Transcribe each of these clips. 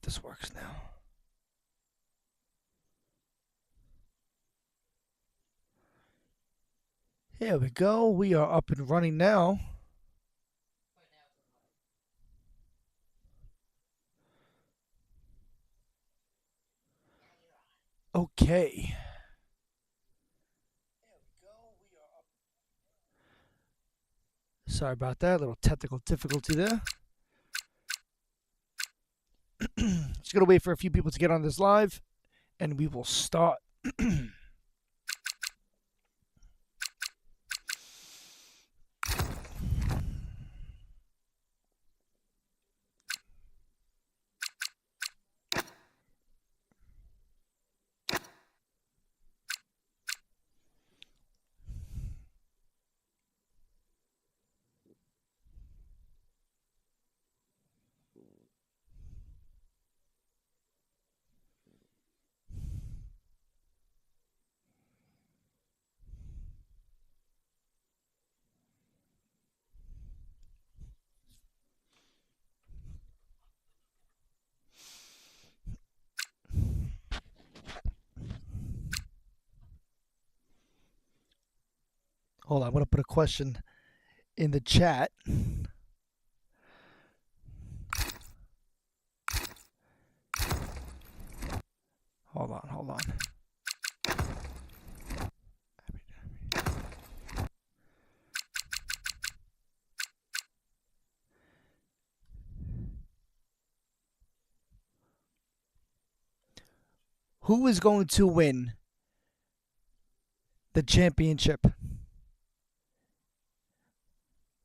this works now. Here we go. We are up and running now. Okay. Sorry about that. A little technical difficulty there. Just going to wait for a few people to get on this live, and we will start. Hold on, I'm going to put a question in the chat. Hold on. Who is going to win the championship?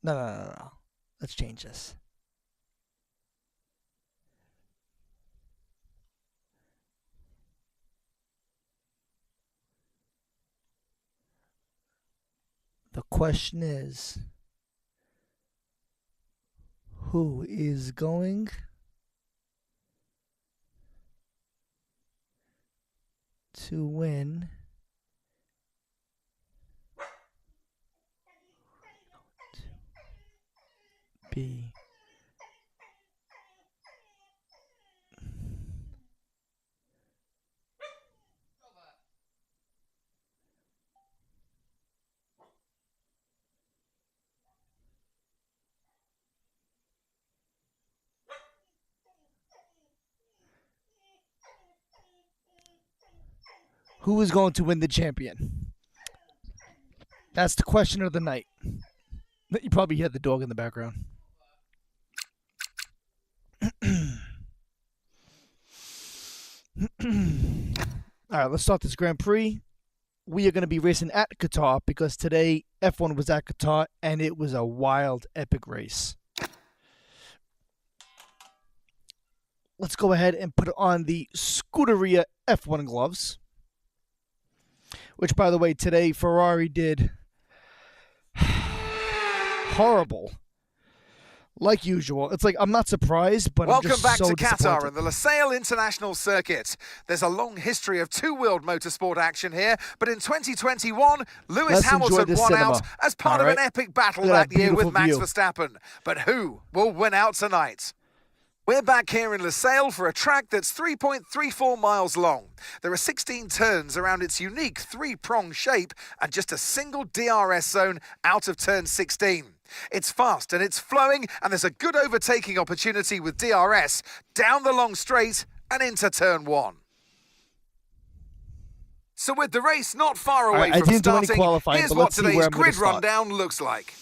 No. Let's change this. The question is, who is going to win be who is going to win the champion? That's the question of the night. You probably hear the dog in the background. All right, let's start this Grand Prix. We are going to be racing at Qatar because today F1 was at Qatar and it was a wild, epic race. Let's go ahead and put on the Scuderia F1 gloves, which, by the way, today Ferrari did horrible. Like usual. It's like, I'm not surprised, but Welcome I'm just back so to Qatar disappointed. and the Lusail International Circuit. There's a long history of two-wheeled motorsport action here, but in 2021, Lewis Let's enjoy Hamilton this won cinema. out as part All of right. an epic battle Look at that that year with beautiful Max view. Verstappen. But who will win out tonight? We're back here in Lusail for a track that's 3.34 miles long. There are 16 turns around its unique three-prong shape and just a single DRS zone out of turn 16. It's fast and it's flowing, and there's a good overtaking opportunity with DRS down the long straight and into turn 1. So with the race not far away All right, I from didn't do any starting, qualifying, here's but what let's see where today's I'm gonna grid start. rundown looks like.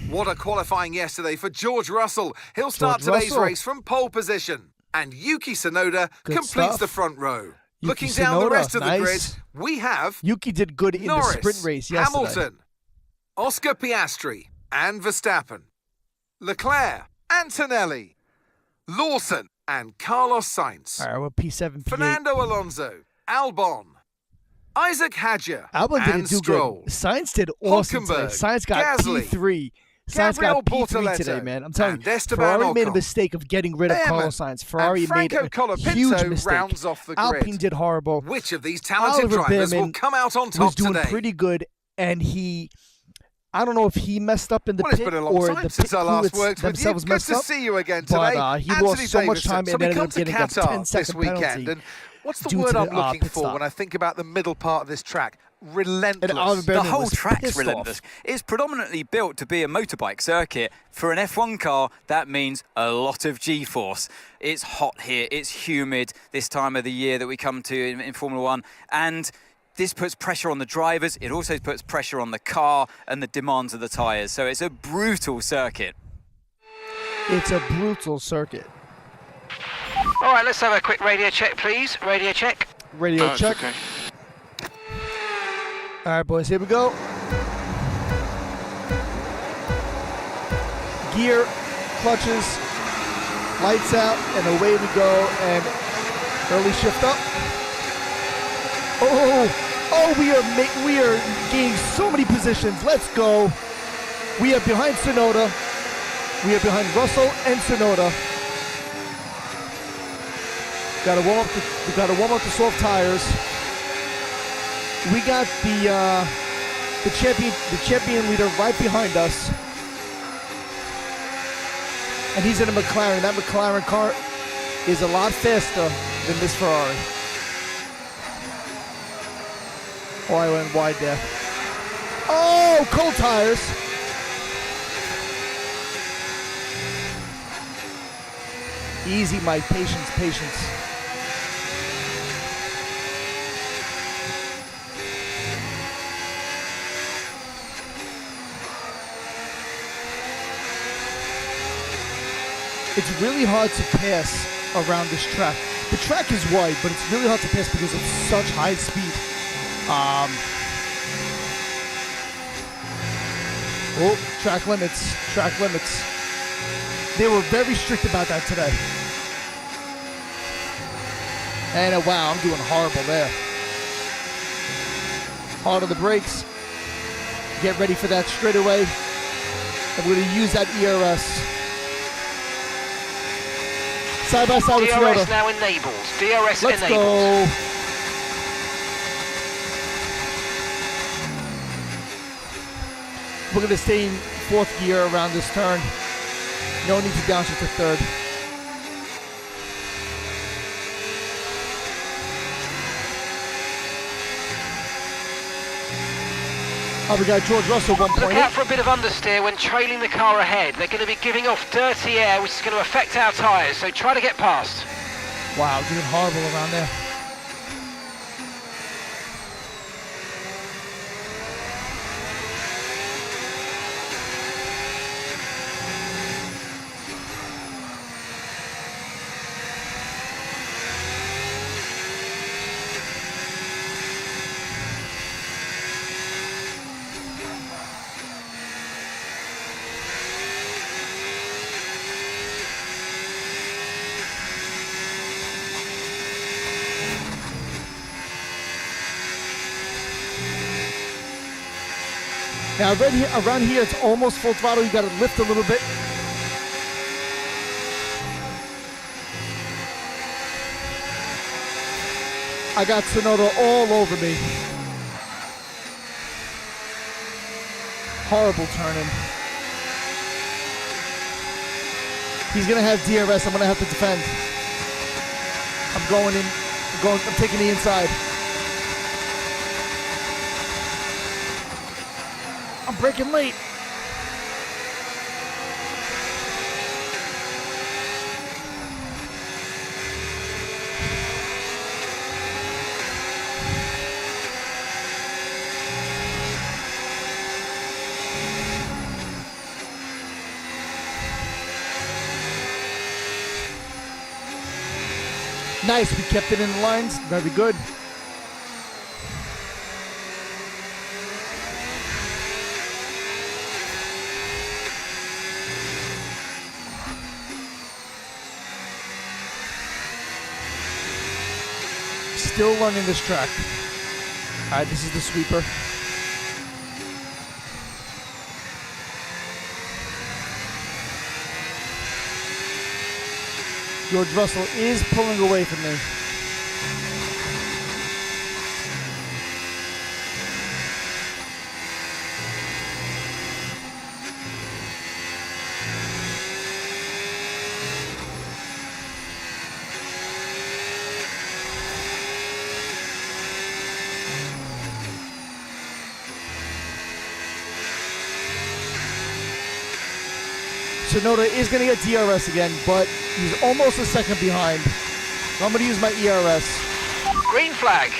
What a qualifying yesterday for George Russell. He'll start George today's Russell. race from pole position. And Yuki Tsunoda Good completes stuff. the front row. Yuki Looking down the Tsunoda, rest of the grid, nice. we have Yuki did good in Norris, the sprint race yesterday. Hamilton, Oscar Piastri and Verstappen, Leclerc, Antonelli, Lawson and Carlos Sainz, All right, we're P7, P8. Fernando Alonso, Albon, Isaac Hadjar Albon and didn't do Stroll, good. Sainz did awesome today. Hulkenberg, Sainz got Gasly, P3. Sainz Gabriel got P3 Bortoleto today, man. I'm telling and you, Esteban Ferrari made a Ocon. mistake of getting rid of Behrman Carlos Sainz. Ferrari and made Franco a huge Colapinto mistake. rounds off the grid. Alpine did horrible. Which of these talented Oliver drivers will Behrman come out on was top doing today? pretty good, and he I don't know if he messed up in the Well, it's pit been a long or time the since pit I crew last worked with you. themselves Good messed to up. see you again But today. he Anthony lost so much Davidson. time So and we ended come up to getting a Qatar 10-second this weekend, penalty and what's the due word to I'm the looking pit for stop. when I think about the middle part of this track? And Relentless. Brennan The whole was track's pissed relentless. off. It's predominantly built to be a motorbike circuit. For an F1 car, that means a lot of G-force. It's hot here, it's humid this time of the year that we come to in Formula One, and this puts pressure on the drivers. It also puts pressure on the car and the demands of the tyres. So it's a brutal circuit. It's a brutal circuit. All right, let's have a quick radio check, please. Radio check. Radio check. Okay. All right, boys, here we go. Gear, clutches, lights out, and away we go. And early shift up. Oh, we are gaining so many positions. Let's go. We are behind Tsunoda. We are behind Russell and Tsunoda. Gotta warm up the soft tires. We got the champion leader right behind us, and he's in a McLaren. That McLaren car is a lot faster than this Ferrari. Oh, I went wide there. Oh, cold tires. Easy, Mike. Patience. It's really hard to pass around this track. The track is wide, but it's really hard to pass because it's such high speed. Track limits. They were very strict about that today. And wow, I'm doing horrible there. Hard on the brakes. Get ready for that straightaway. And we're gonna use that ERS. Side by side with Tsunoda. DRS now enabled. DRS Let's enabled. go. We're going to stay in fourth gear around this turn. No need to downshift to third. Oh, we got George Russell 1.8. Look out for a bit of understeer when trailing the car ahead. They're going to be giving off dirty air, which is going to affect our tyres, so try to get past. Wow, doing horrible around there. Now around here, it's almost full throttle. You got to lift a little bit. I got Tsunoda all over me. Horrible turning. He's gonna have DRS. I'm gonna have to defend. I'm taking the inside. I'm braking late. Nice, we kept it in the lines. Very good. Still learning this track. All right, this is the sweeper. George Russell is pulling away from me. Tsunoda is going to get DRS again, but he's almost a second behind. So I'm going to use my ERS. Green flag.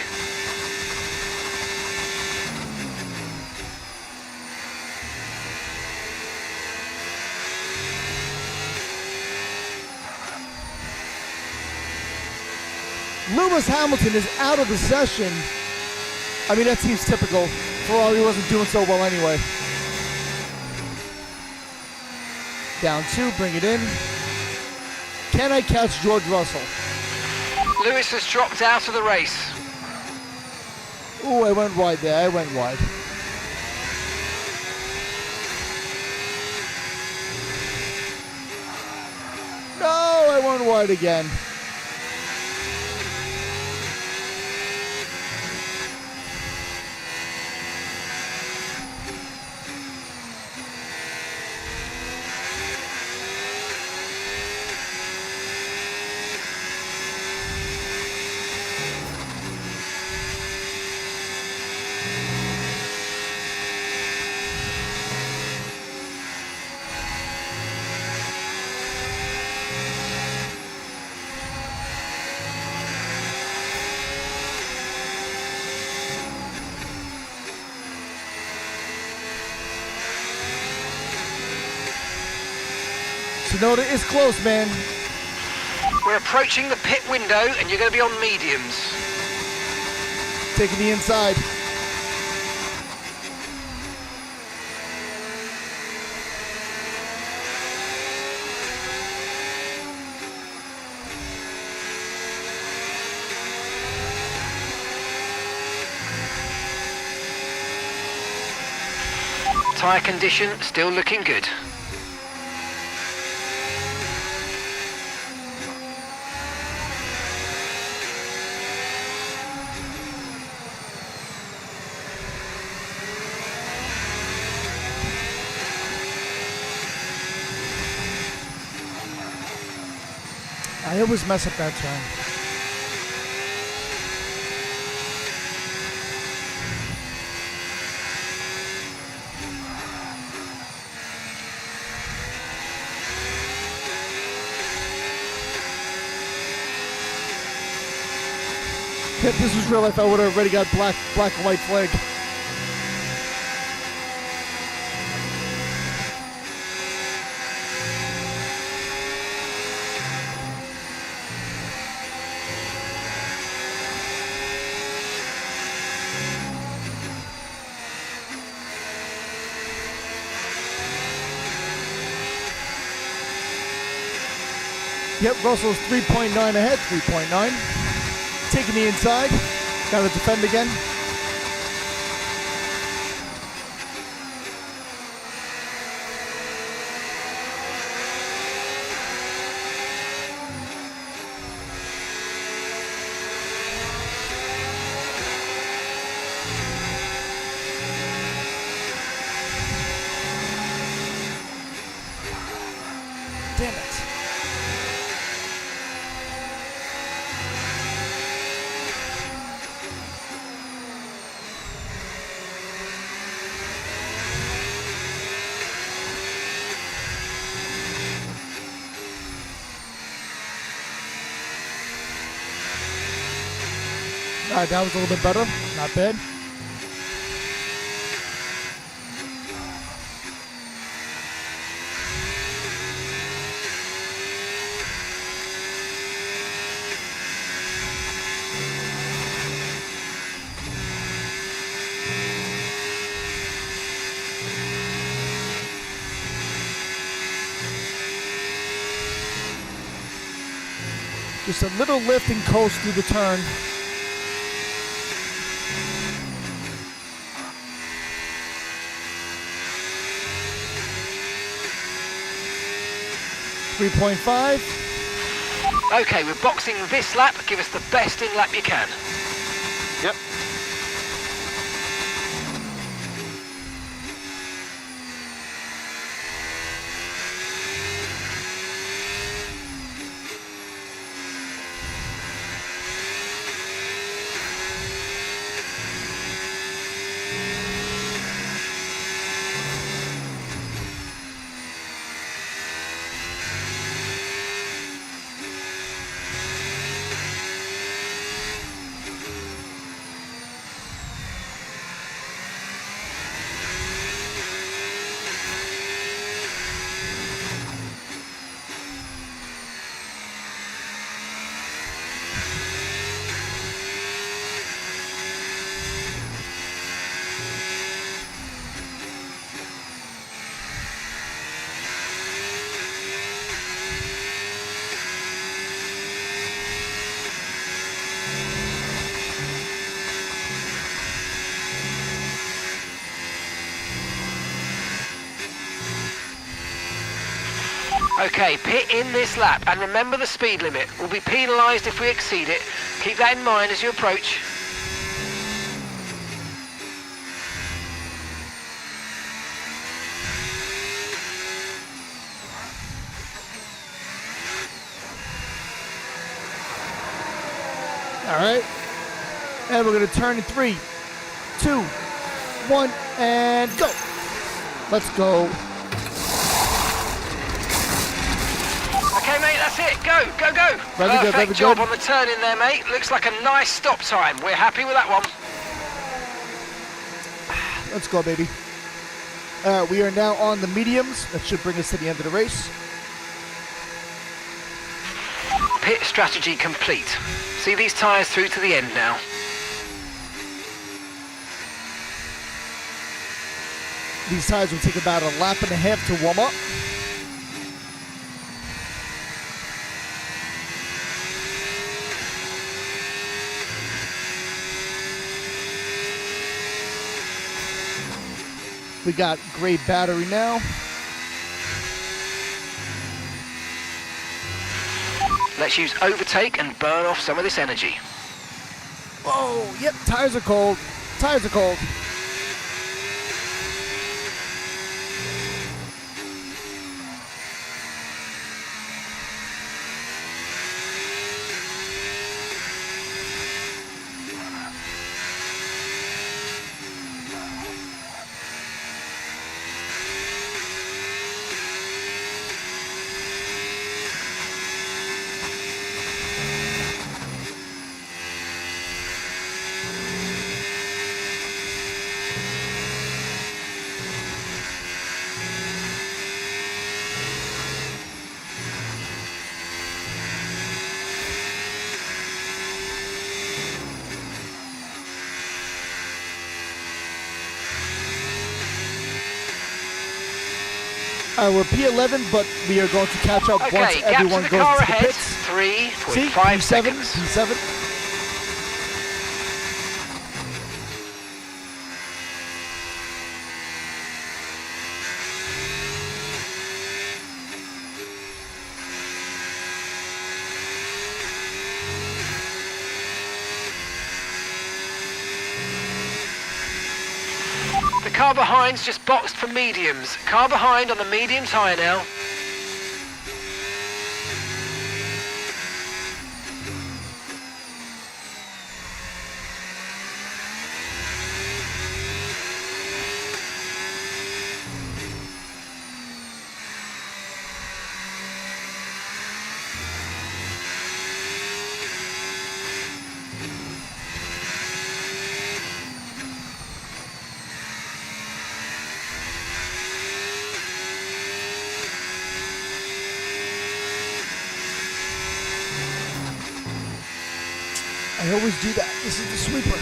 Lewis Hamilton is out of the session. I mean, that seems typical. Ferrari wasn't doing so well anyway. Down 2, bring it in. Can I catch George Russell? Lewis has dropped out of the race. Ooh, I went wide there. I went wide. No, I went wide again. Tsunoda is close, man. We're approaching the pit window and you're going to be on mediums. Taking the inside. Tyre condition still looking good. I always mess up that turn. If this was real life, I would have already got black and white flag. Yep, Russell's 3.9 ahead, 3.9. Taking the inside. Got to defend again. Damn it. All right, that was a little bit better. Not bad. Just a little lift and coast through the turn. .5. Okay, we're boxing this lap. Give us the best in lap you can. Yep. Okay, pit in this lap and remember the speed limit. We'll be penalised if we exceed it. Keep that in mind as you approach. All right. And we're going to turn in 3, 2, 1, and go. Let's go. Okay, mate, that's it. Go, go, go. Very good, Perfect job on the turn in there, mate. Looks like a nice stop time. We're happy with that one. Let's go, baby. We are now on the mediums. That should bring us to the end of the race. Pit strategy complete. See these tyres through to the end now. These tires will take about a lap and a half to warm up. We got great battery now. Let's use overtake and burn off some of this energy. Oh, yep, tires are cold. Tires are cold. We're P11, but we are going to catch up once Okay, gap everyone to the goes car to the ahead. pits. See, 3.5 P7, seconds. P7. The car behind's just boxed for mediums. Car behind on the medium tyre now. I always do that. This is the sweeper.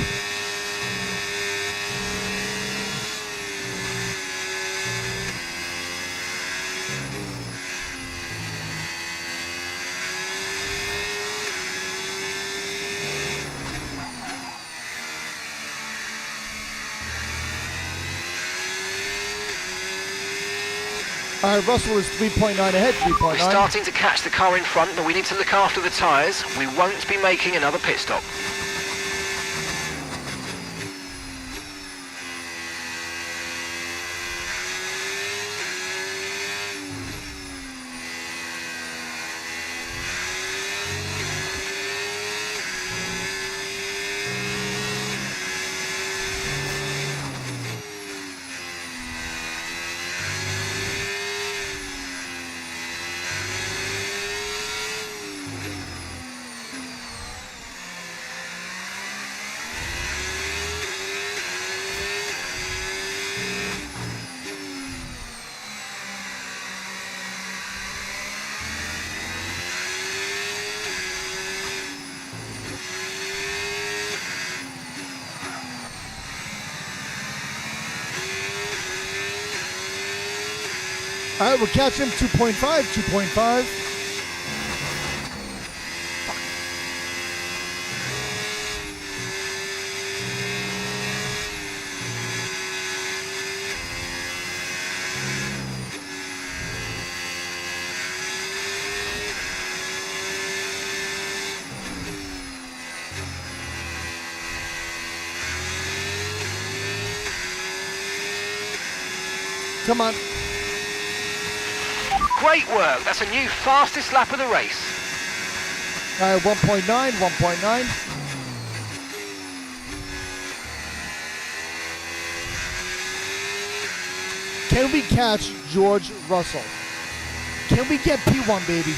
All right, Russell is 3.9 ahead, 3.9. We're starting to catch the car in front, but we need to look after the tyres. We won't be making another pit stop. All right, we'll catch him, 2.5, 2.5. Come on. Great work. That's a new fastest lap of the race. All right, 1.9, 1.9. Can we catch George Russell? Can we get P1, baby?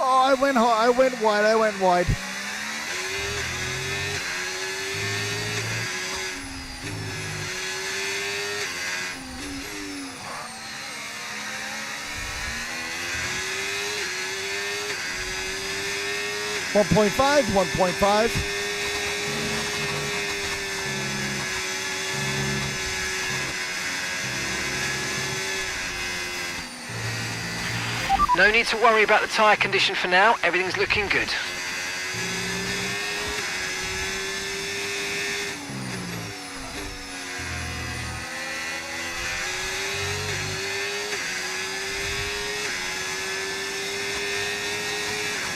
Oh, I went wide. One point five. No need to worry about the tyre condition for now. Everything's looking good.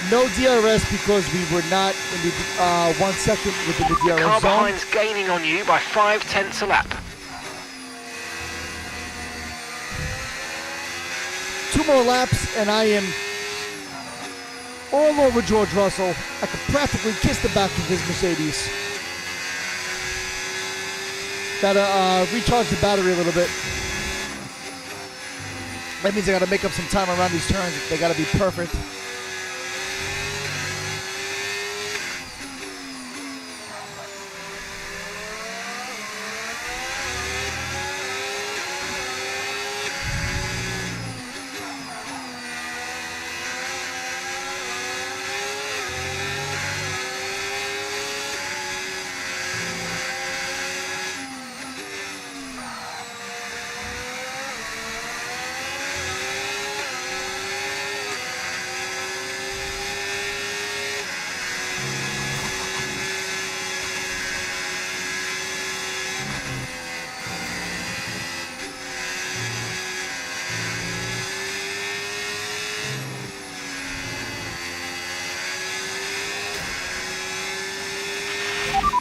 No DRS because we were not in the 1 second within the DRS Car zone. behind's gaining on you by 0.5 a lap. 2 more laps and I am all over George Russell. I could practically kiss the back of his Mercedes. Gotta recharge the battery a little bit. That means I gotta make up some time around these turns. They gotta be perfect.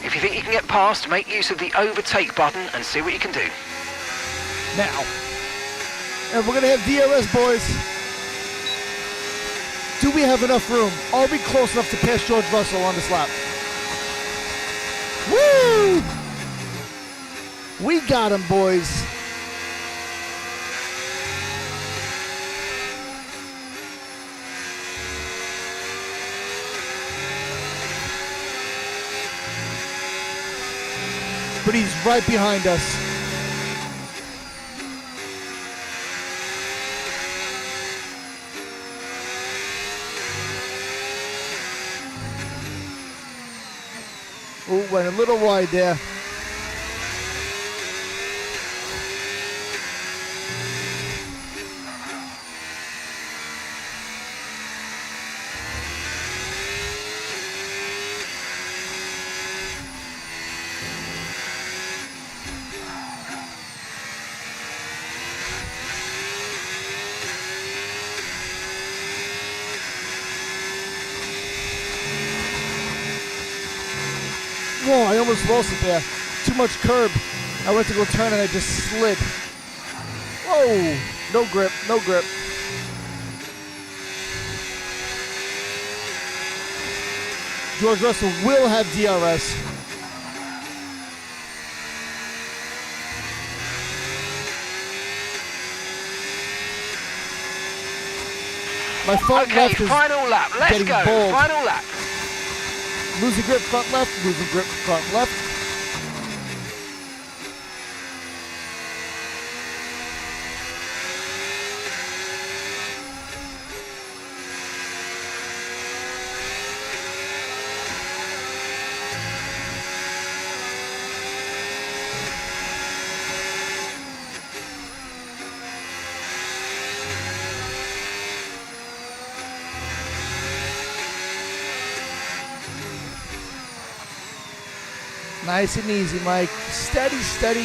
If you think you can get past, make use of the overtake button and see what you can do. Now. And we're gonna have DRS, boys. Do we have enough room? Are we close enough to pass George Russell on this lap? Woo! We got him, boys. But he's right behind us. Oh, went a little wide there. Whoa, I almost lost it there. Too much curb. I went to go turn and I just slid. Whoa, no grip, no grip. George Russell will have DRS. My front Okay, left is final lap. Let's getting go. bold. Final lap. Losing grip, front left, losing grip, front left. Nice and easy, Mike. Steady, steady.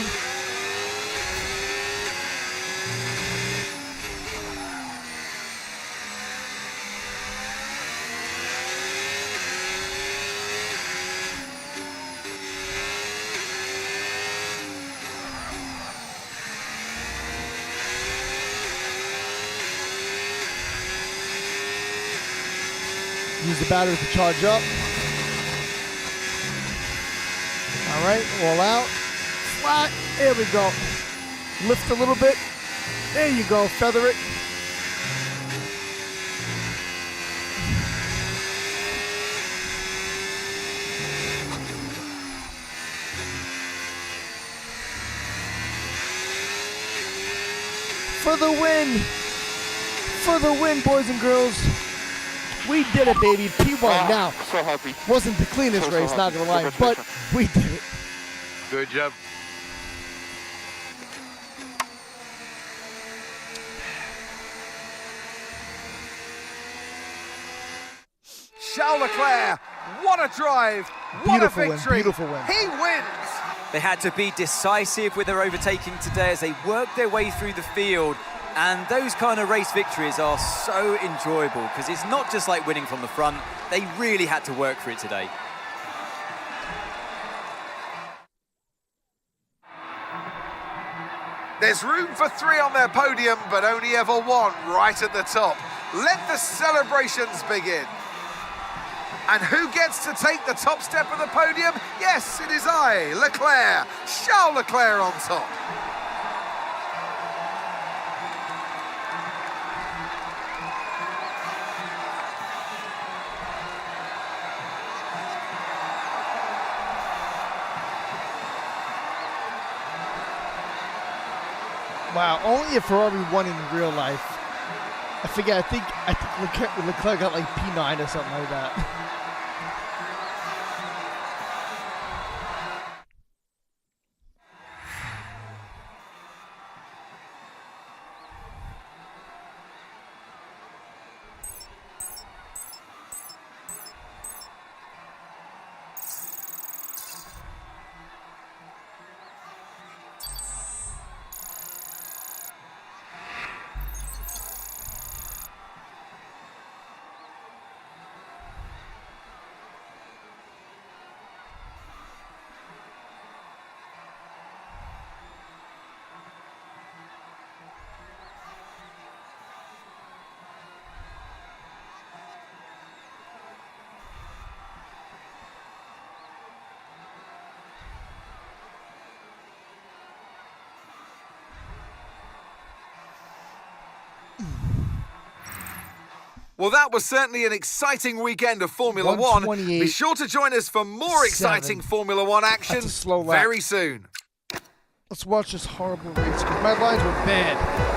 Use the battery to charge up. All right, all out. Flat. There we go. Lift a little bit. There you go. Feather it. For the win. For the win, boys and girls. We did it, baby. P1 now. So happy. Wasn't the cleanest race, not gonna lie, but we did it. Good job. Charles Leclerc, what a drive, what Beautiful a win, victory. beautiful win. He wins. They had to be decisive with their overtaking today as they worked their way through the field. And those kind of race victories are so enjoyable because it's not just like winning from the front. They really had to work for it today. There's room for 3 on their podium, but only ever 1 right at the top. Let the celebrations begin. And who gets to take the top step of the podium? Yes, it is I, Leclerc, Charles Leclerc on top. Wow, only a Ferrari won in real life. I forget, I think Leclerc got like P9 or something like that. Well, that was certainly an exciting weekend of Formula One. 128, Be sure to join us for more exciting Formula One action That's a slow lap. very soon. Let's watch this horrible race because my lines were bad.